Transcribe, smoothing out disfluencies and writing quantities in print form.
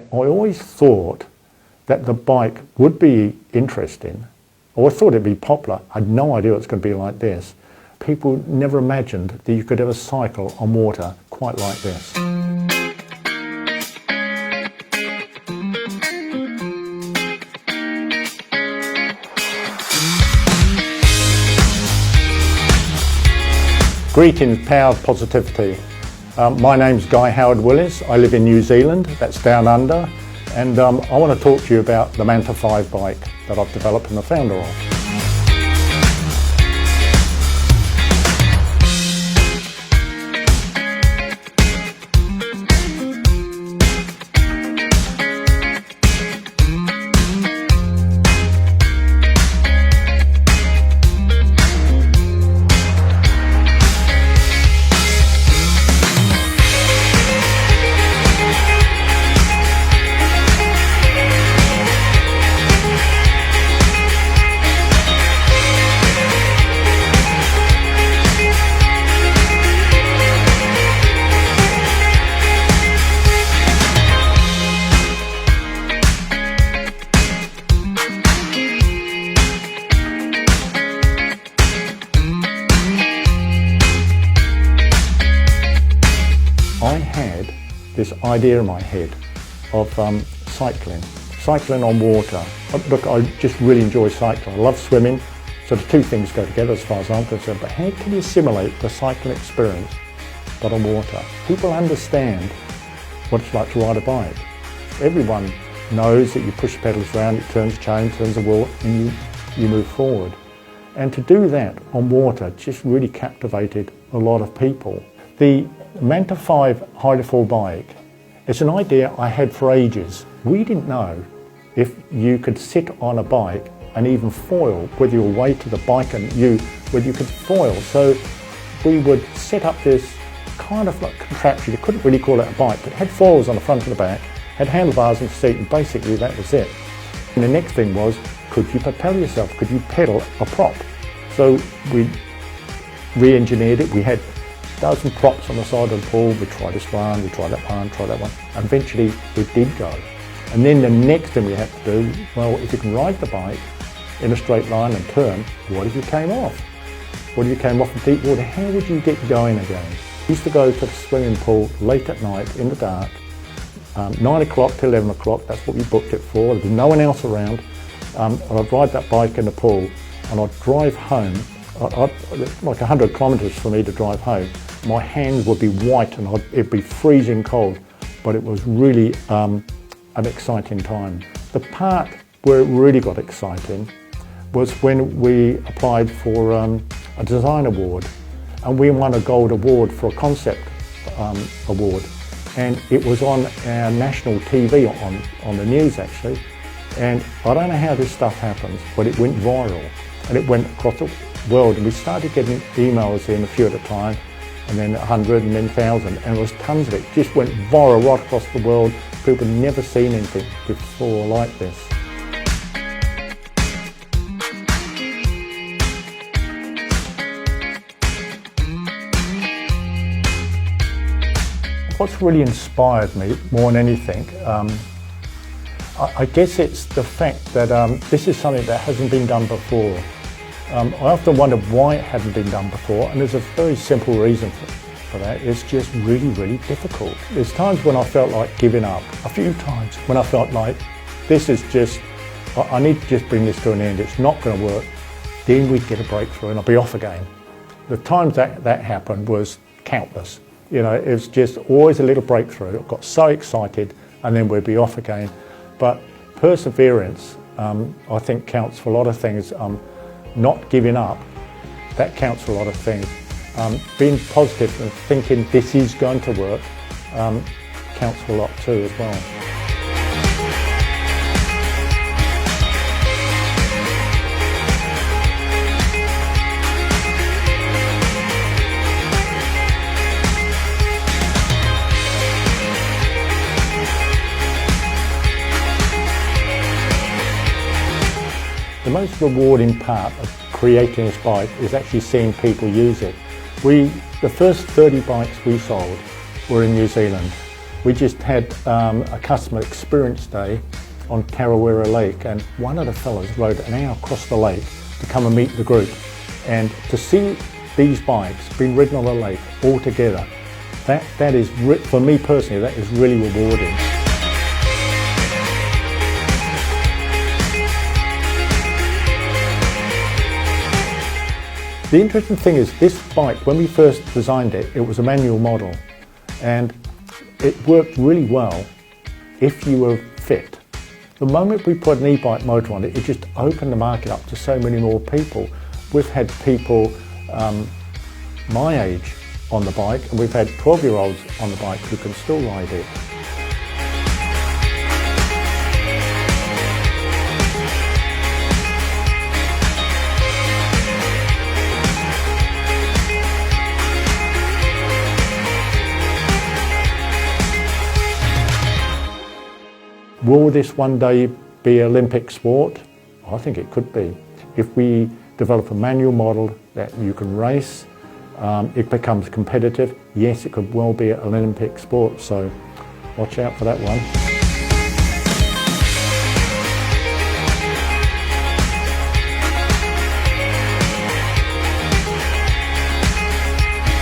I always thought that the bike would be interesting. I always thought it'd be popular. I had no idea it was going to be like this. People never imagined that you could ever cycle on water quite like this. Greetings, power of positivity. My name's Guy Howard Willis. I live in New Zealand, that's down under, and I want to talk to you about the Manta 5 bike that I've developed and the founder of. I had this idea in my head of cycling on water. Look, I just really enjoy cycling. I love swimming, so the two things go together as far as I'm concerned. But how can you simulate the cycling experience but on water? People understand what it's like to ride a bike. Everyone knows that you push the pedals around, it turns the chain, turns the wheel, and you move forward. And to do that on water just really captivated a lot of people. The Manta 5 high-to-fall bike is an idea I had for ages. We didn't know if you could sit on a bike and even foil, whether you were weighted the bike and whether you could foil. So we would set up this kind of like contraption. You couldn't really call it a bike, but it had foils on the front and the back, had handlebars and seat, and basically that was it. And the next thing was, could you propel yourself? Could you pedal a prop? So we re-engineered it. We had dozen props on the side of the pool. We tried this one, we tried that one, tried that one. And eventually it did go. And then the next thing we had to do, well, if you can ride the bike in a straight line and turn, what if you came off? What if you came off in deep water? How would you get going again? We used to go to the swimming pool late at night in the dark, 9 o'clock to 11 o'clock, that's what we booked it for. There was no one else around. And I'd ride that bike in the pool and I'd drive home. Like 100 kilometres for me to drive home. My hands would be white and it'd be freezing cold, but it was really an exciting time. The part where it really got exciting was when we applied for a design award, and we won a gold award for a concept award, and it was on our national TV, on the news actually, and I don't know how this stuff happens, but it went viral and it went across the world, and we started getting emails in a few at a time, and then 100 and then 1,000, and there was tons of it. Just went viral right across the world. People had never seen anything before like this. What's really inspired me more than anything, I guess it's the fact that this is something that hasn't been done before. I often wonder why it hadn't been done before, and there's a very simple reason for that. It's just really, really difficult. There's times when I felt like giving up, a few times when I felt like this is just, I need to just bring this to an end, it's not going to work. Then we'd get a breakthrough and I'd be off again. The times that happened was countless. You know, it was just always a little breakthrough. I got so excited and then we'd be off again. But perseverance, I think, counts for a lot of things. Not giving up, that counts for a lot of things. Being positive and thinking this is going to work counts for a lot too as well. The most rewarding part of creating this bike is actually seeing people use it. The first 30 bikes we sold were in New Zealand. We just had a customer experience day on Tarawera Lake, and one of the fellows rode an hour across the lake to come and meet the group. And to see these bikes being ridden on the lake all together, that is, for me personally, that is really rewarding. The interesting thing is, this bike, when we first designed it, it was a manual model, and it worked really well if you were fit. The moment we put an e-bike motor on it, it just opened the market up to so many more people. We've had people my age on the bike, and we've had 12-year-olds on the bike who can still ride it. Will this one day be an Olympic sport? I think it could be. If we develop a manual model that you can race, it becomes competitive. Yes, it could well be an Olympic sport, so watch out for that one.